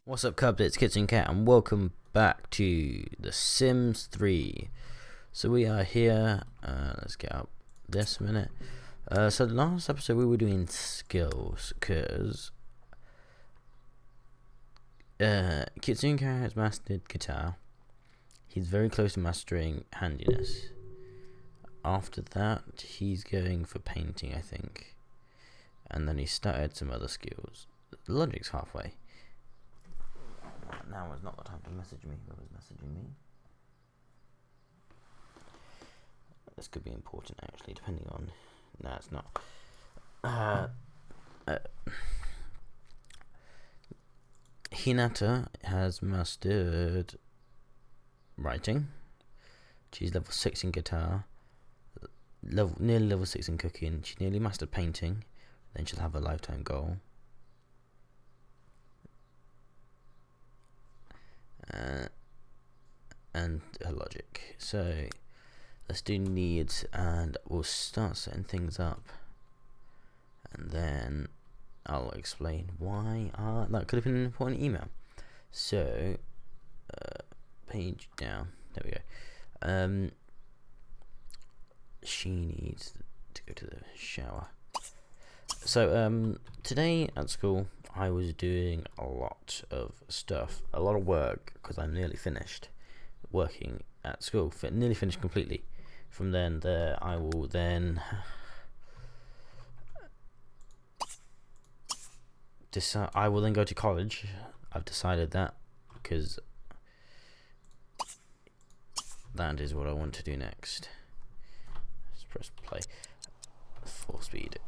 What's up, Cubs? It's Kitsune and welcome back to The Sims 3. So we are here. Let's get up this minute. So the last episode we were doing skills because Kitsune has mastered guitar. He's very close to mastering handiness. After that, he's going for painting, I think, and then he started some other skills. The logic's halfway. Now is not the time to message me. Whoever's messaging me. This could be important, actually, depending on. No, it's not. Hinata has mastered writing. She's level 6 in guitar. Nearly level 6 in cooking. She nearly mastered painting. Then she'll have a lifetime goal. And her logic. So let's do needs, and we'll start setting things up, and then I'll explain why that could have been an important email. So page down, there we go. She needs to go to the shower. So today at school I was doing a lot of stuff, a lot of work, because I'm nearly finished working at school, nearly finished completely. From then there, I will then decide. I will then go to college. I've decided that, because that is what I want to do next. Let's press play. Full speed.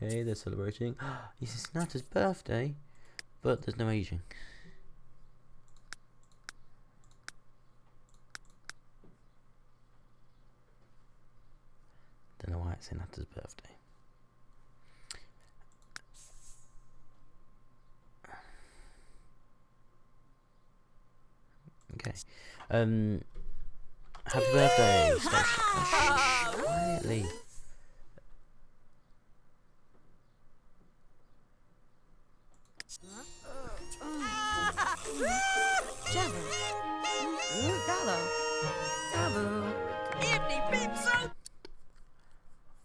Okay, they're celebrating. This is Hinata's birthday, but there's no aging. Don't know why it's Hinata's birthday. Okay. Happy birthday! Stop. Shh, quietly.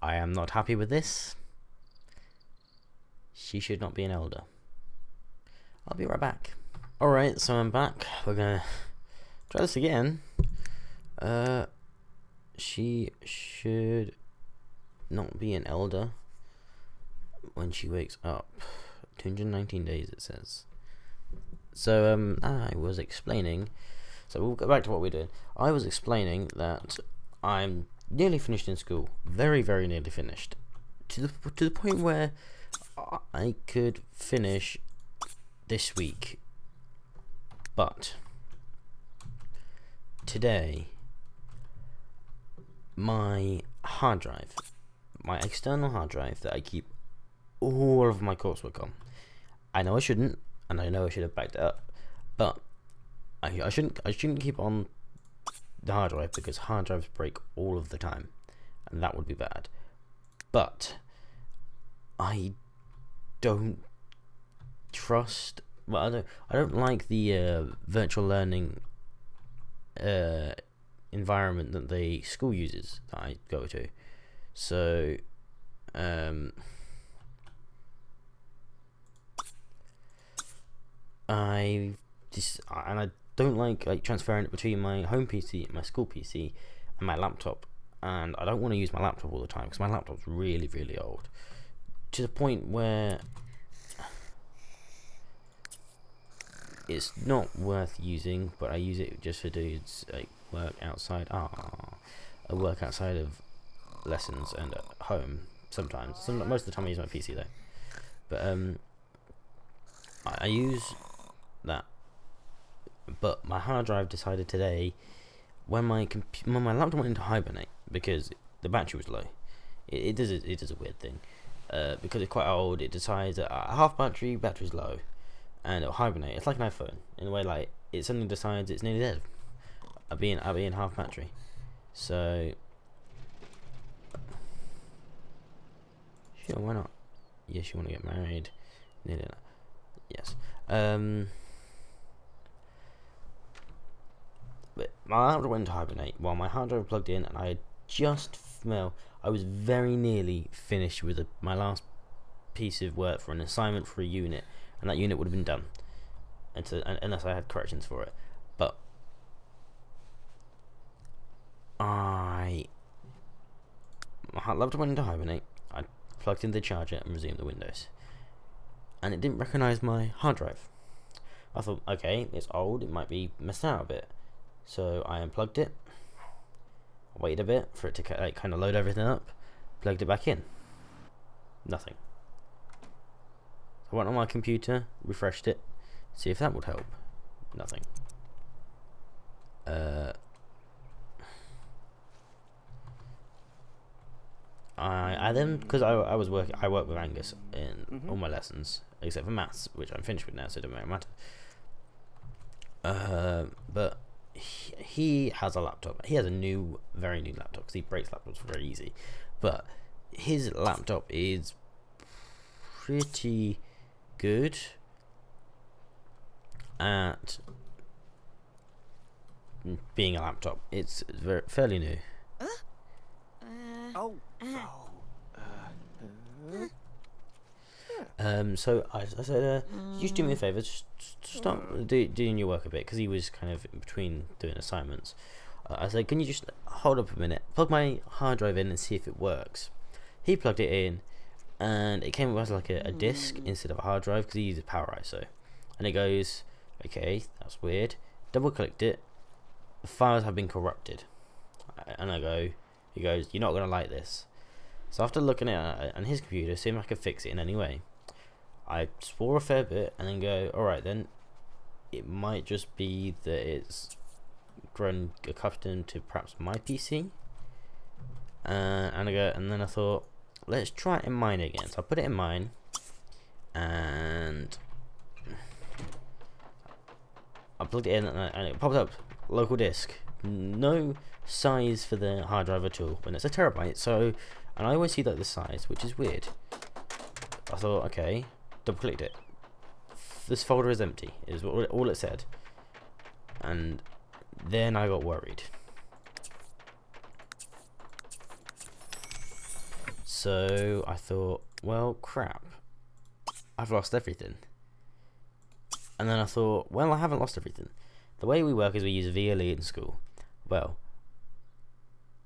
I am not happy with this. She should not be an elder. I'll be right back. Alright, so I'm back. We're gonna try this again. She should not be an elder when she wakes up. 219 days it says. So I was explaining, so we'll go back to what we're doing. I was explaining that I'm nearly finished in school, very nearly finished, to the point where I could finish this week, but today my hard drive, my external hard drive that I keep all of my coursework on, I know I shouldn't, and I know I should have backed it up, but I shouldn't keep on the hard drive, because hard drives break all of the time, and that would be bad. But I don't trust. Well, I don't like the virtual learning environment that the school uses that I go to. So I don't like transferring it between my home PC, my school PC, and my laptop. And I don't want to use my laptop all the time, because my laptop's really old, to the point where it's not worth using. But I use it just for dudes, like work outside. I work outside of lessons and at home sometimes. Most of the time I use my PC though. But I use that. But my hard drive decided today, when my laptop went into hibernate, because the battery was low. It does a weird thing, because it's quite old. It decides that half battery's low, and it'll hibernate. It's like an iPhone in a way. Like, it suddenly decides it's nearly dead. I'll be in half battery. So Sure, why not? Yes, you want to get married. Yes. But my laptop went to hibernate while my hard drive plugged in, and I just I was very nearly finished with my last piece of work for an assignment for a unit, and that unit would have been done, unless I had corrections for it. But my laptop went into hibernate. I plugged in the charger and resumed the Windows, and it didn't recognize my hard drive. I thought, okay, it's old, it might be messed out a bit, so I unplugged it, waited a bit for it to kind of load everything up, plugged it back in. Nothing. I went on my computer, refreshed it, see if that would help. Nothing. I then, because I work with Angus in all my lessons except for maths, which I'm finished with now, so it doesn't matter. But he has a laptop. He has a very new laptop, because he breaks laptops very easy. But his laptop is pretty good at being a laptop. It's fairly new. So I said, just do me a favour, just start doing your work a bit, because he was kind of in between doing assignments. I said, can you just hold up a minute, plug my hard drive in and see if it works. He plugged it in, and it came with like a disk instead of a hard drive, because he uses Power ISO. And it goes, okay, that's weird. Double clicked it, the files have been corrupted. And he goes, you're not going to like this. So after looking at it on his computer, seeing if I could fix it in any way, I swore a fair bit and then go, alright then, it might just be that it's grown accustomed to perhaps my PC. And then I thought, let's try it in mine again. So I put it in mine, and I plugged it in, and it popped up, local disk. No size for the hard drive at all, when it's a terabyte. So, and I always see that the size, which is weird. I thought, okay, double clicked it. This folder is empty, is all it said. And then I got worried. So I thought, well, crap, I've lost everything. And then I thought, well, I haven't lost everything. The way we work is we use VLE in school. Well,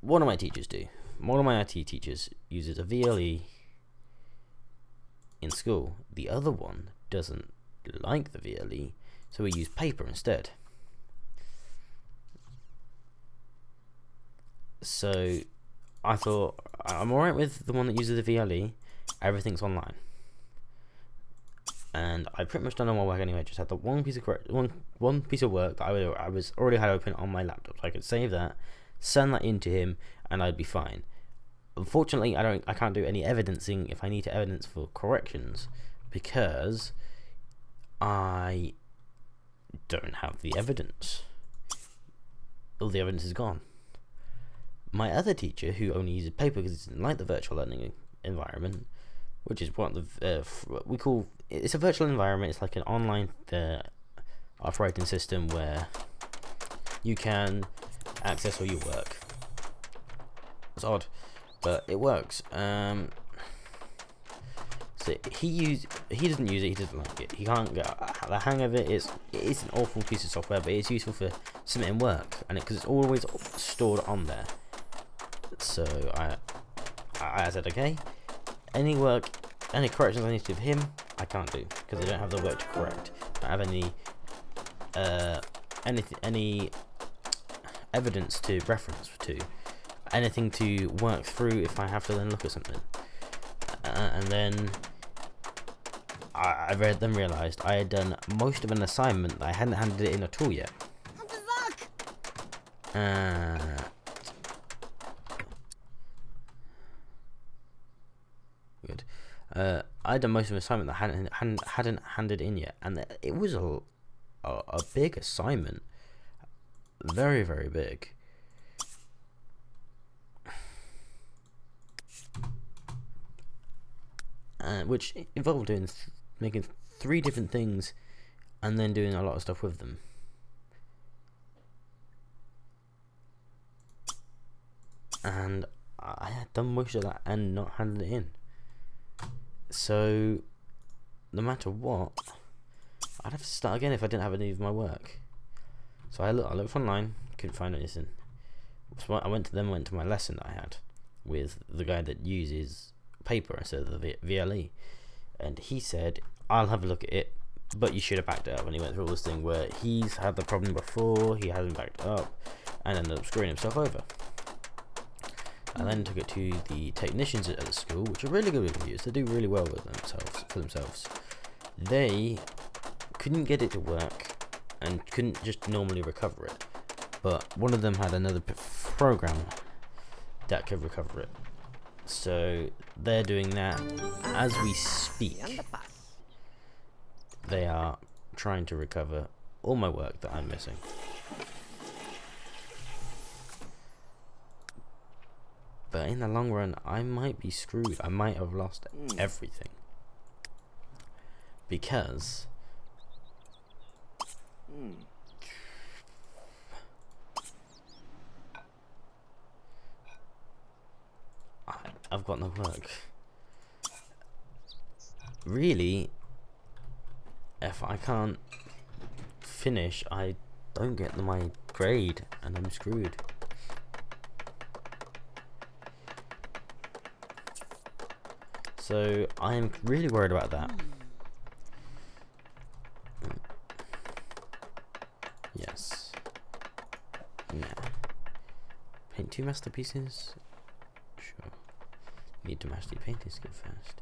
one of my teachers do. One of my IT teachers uses a VLE in school. The other one doesn't like the VLE, so we use paper instead. So I thought, I'm alright with the one that uses the VLE. Everything's online. And I pretty much done all my work anyway. Just had the one piece of work that I was already had open on my laptop, so I could save that, send that into him, and I'd be fine. Unfortunately, I can't do any evidencing if I need to evidence for corrections, because I don't have the evidence. All the evidence is gone. My other teacher, who only uses paper because he doesn't like the virtual learning environment, which is what we call, it's a virtual environment. It's like an online operating system where you can access all your work. It's odd, but it works. So he doesn't use it. He doesn't like it. He can't get the hang of it. It's an awful piece of software, but it's useful for submitting work, and because it's always stored on there. So I said, okay, any corrections I need to do for him, I can't do, because I don't have the work to correct. I don't have any evidence to reference to, anything to work through if I have to then look at something. And then I realised I had done most of an assignment that I hadn't handed it in at all yet. Good. I'd done most of an assignment that I hadn't handed in yet, and it was a big assignment, very, very big. which involved doing making 3 different things and then doing a lot of stuff with them. And I had done most of that and not handed it in. So no matter what, I'd have to start again if I didn't have any of my work. So I looked online, couldn't find anything. So I went to my lesson that I had with the guy that uses paper instead of the VLE, and he said, I'll have a look at it, but you should have backed it up. And he went through all this thing where he's had the problem before, he hasn't backed it up, and ended up screwing himself over. I then took it to the technicians at the school, which are really good with computers. They do really well with themselves. They couldn't get it to work and couldn't just normally recover it, but one of them had another program that could recover it. So they're doing that as we speak. They are trying to recover all my work that I'm missing. But in the long run, I might be screwed. I might have lost everything. Because I've got no work. Really, if I can't finish, I don't get my grade and I'm screwed. So I'm really worried about that. Yes. Nah. Paint 2 masterpieces? Sure. Need to master the painting skill first.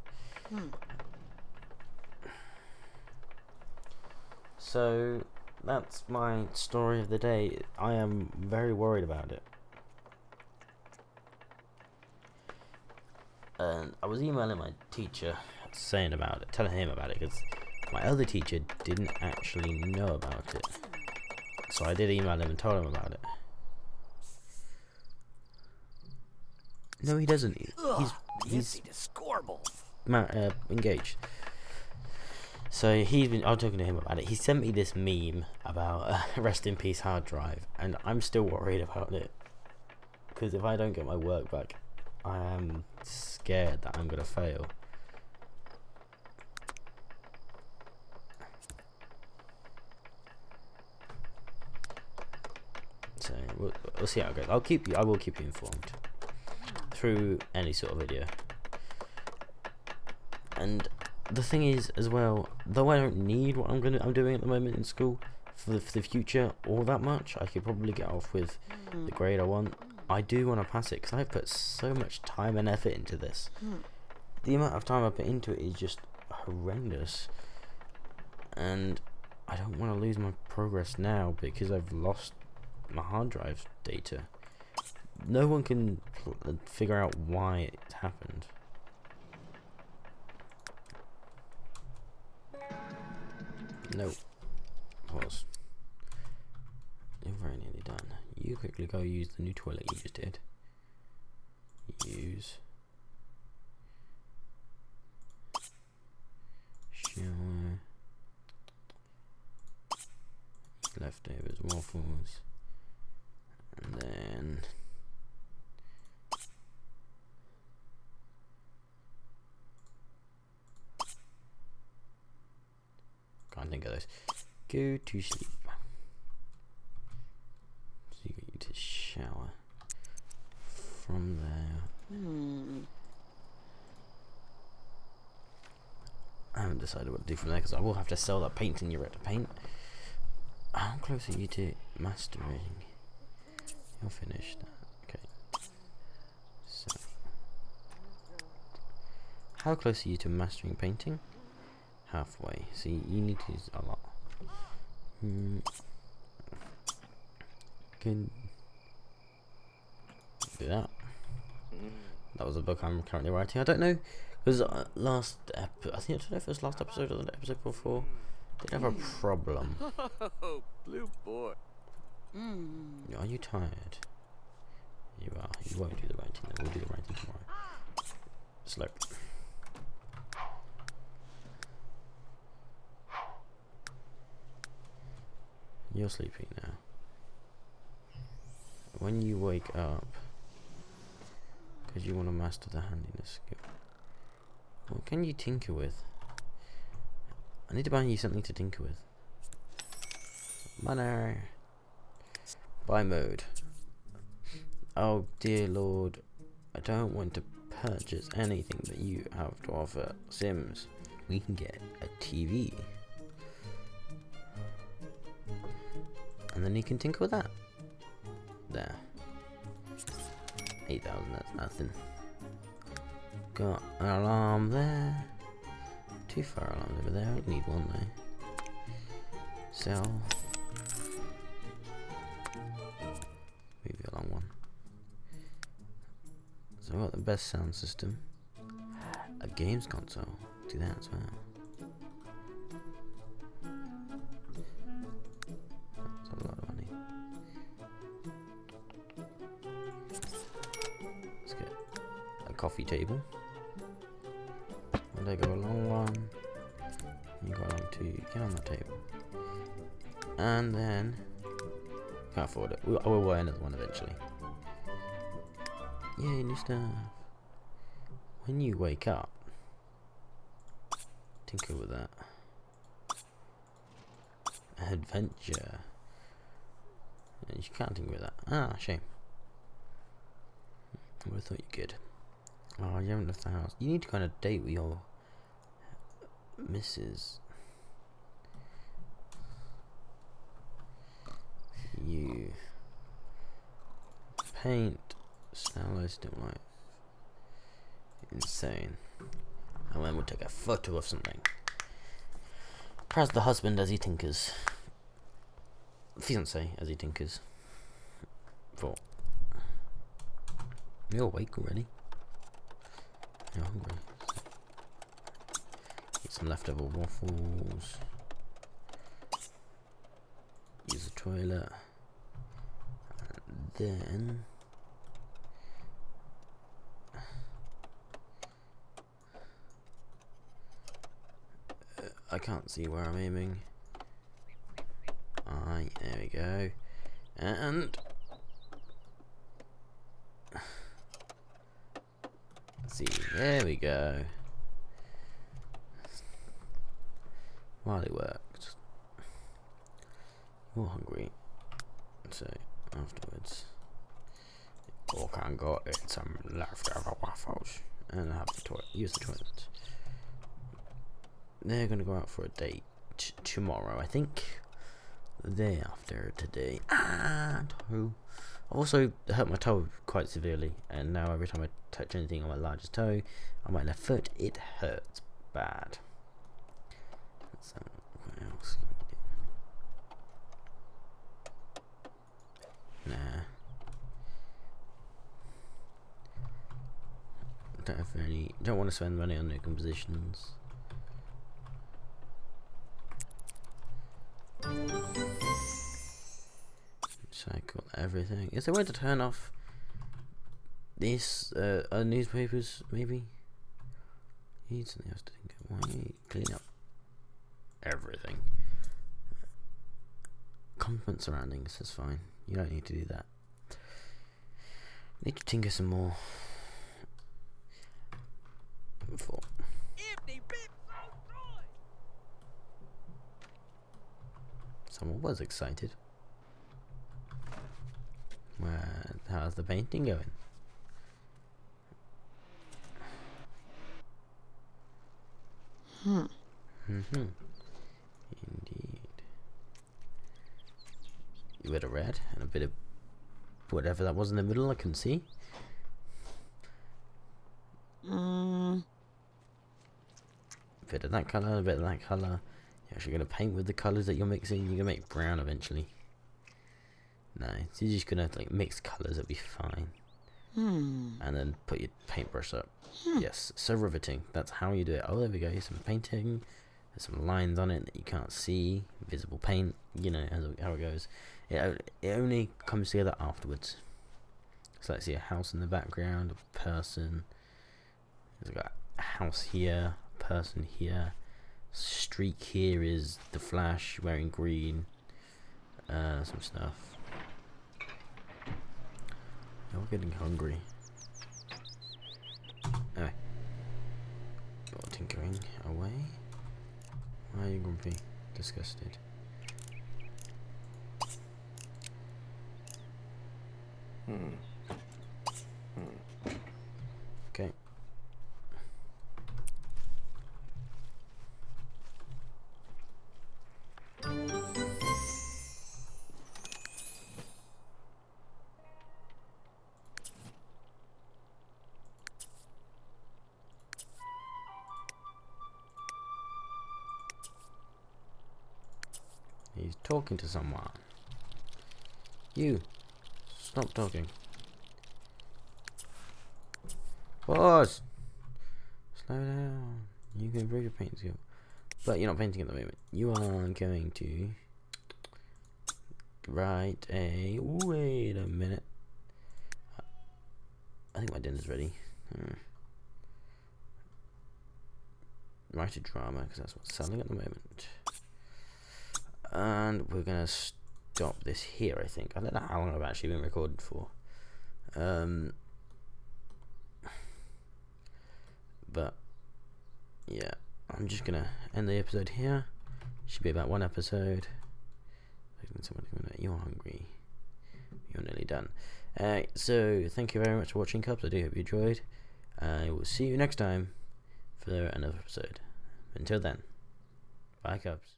So that's my story of the day. I am very worried about it. And I was emailing my teacher saying about it, telling him about it, because my other teacher didn't actually know about it. So I did email him and told him about it. No, he doesn't. He's engaged. So I was talking to him about it. He sent me this meme about rest in peace hard drive, and I'm still worried about it. Because if I don't get my work back, I am scared that I'm gonna fail. So we'll see how it goes. I will keep you informed through any sort of video. And the thing is, as well, though I don't need what I'm doing at the moment in school for the future all that much, I could probably get off with the grade I want. I do want to pass it because I've put so much time and effort into this. The amount of time I put into it is just horrendous, and I don't want to lose my progress now because I've lost my hard drive data. No one can figure out why it happened. No. Pause. You're very nearly done. You quickly go use the new toilet you just did. Use. Shower. Leftovers, waffles. And then can't think of those. Go to sleep. So you need to shower from there. I haven't decided what to do from there because I will have to sell that painting you're at to paint. How close are you to mastering? You're finished. Okay. So, how close are you to mastering painting? Halfway. See, you need to use a lot. Can do that. That was a book I'm currently writing. I don't know, because I think I don't know if it was last episode or the episode before. Did have a problem. Blue boy. Are you tired? You are. You won't do the writing then. We'll do the writing tomorrow. Slow. You're sleeping now. When you wake up, because you want to master the handiness skill, what can you tinker with? I need to buy you something to tinker with. Money. Buy mode. Oh dear lord, I don't want to purchase anything that you have to offer. Sims, we can get a TV. And then you can tinker with that. There. 8,000, that's nothing. Got an alarm there. 2 fire alarms over there, I need one though. Sell. Move you along one. So I've got the best sound system. A games console. Do that as well. That's a lot of money. Let's get a coffee table. And I go along one. You go along two. Get on the table. And then can't afford it. We'll buy another one eventually. Yay, new stuff. When you wake up, tinker with that. Adventure. And you can't tinker with that. Ah, shame. I would have thought you could. Oh, you haven't left the house. You need to kind of date with your missus. You paint stylistic life. Insane. And then we'll take a photo of something. Perhaps the husband as he tinkers. Fiance as he tinkers. 4. You're awake already. You're hungry. Eat some leftover waffles. Use the toilet. And then I can't see where I'm aiming. There we go. And let's see, there we go. While it worked. You're hungry. So afterwards, or can go eat some leftover waffles and have the toilet. Use the toilet. They're gonna go out for a date tomorrow, I think. The day after today. Toe. I've also hurt my toe quite severely, and now every time I touch anything on my largest toe, on my left foot, it hurts bad. So, what else can we do? Nah. Don't have any. Don't want to spend money on new compositions. Cycle everything. Is there a way to turn off these newspapers? Maybe. You need something else to think of. Why don't you clean up everything? Compliment surroundings. That's fine. You don't need to do that. Need to tinker some more. Before. Someone was excited. How's the painting going? Indeed. A bit of red and a bit of whatever that was in the middle. I couldn't see. A bit of that colour, a bit of that colour. You're actually going to paint with the colours that you're mixing. You're going to make brown eventually. No, so you're just going to like mix colours. It'll be fine. And then put your paintbrush up. Yes, so riveting. That's how you do it. Oh, there we go. Some painting. There's some lines on it that you can't see. Visible paint. You know how it goes. It only comes together afterwards. So let's see a house in the background, a person. There's got a house here, a person here. Streak here is the Flash wearing green. some stuff. You're getting hungry. Anyway, you're tinkering away. Why are you grumpy? Disgusted. Okay. He's talking to someone. You, stop talking. Pause. Slow down. You can improve your painting skill, but you're not painting at the moment. You are going to write a. Wait a minute. I think my dinner's ready. Write a drama because that's what's selling at the moment. And we're gonna stop this here. I think I don't know how long I've actually been recording for. But yeah, I'm just gonna end the episode here. Should be about one episode. You're hungry. You're nearly done. So thank you very much for watching, Cubs. I do hope you enjoyed. I will see you next time for another episode. Until then, bye, Cubs.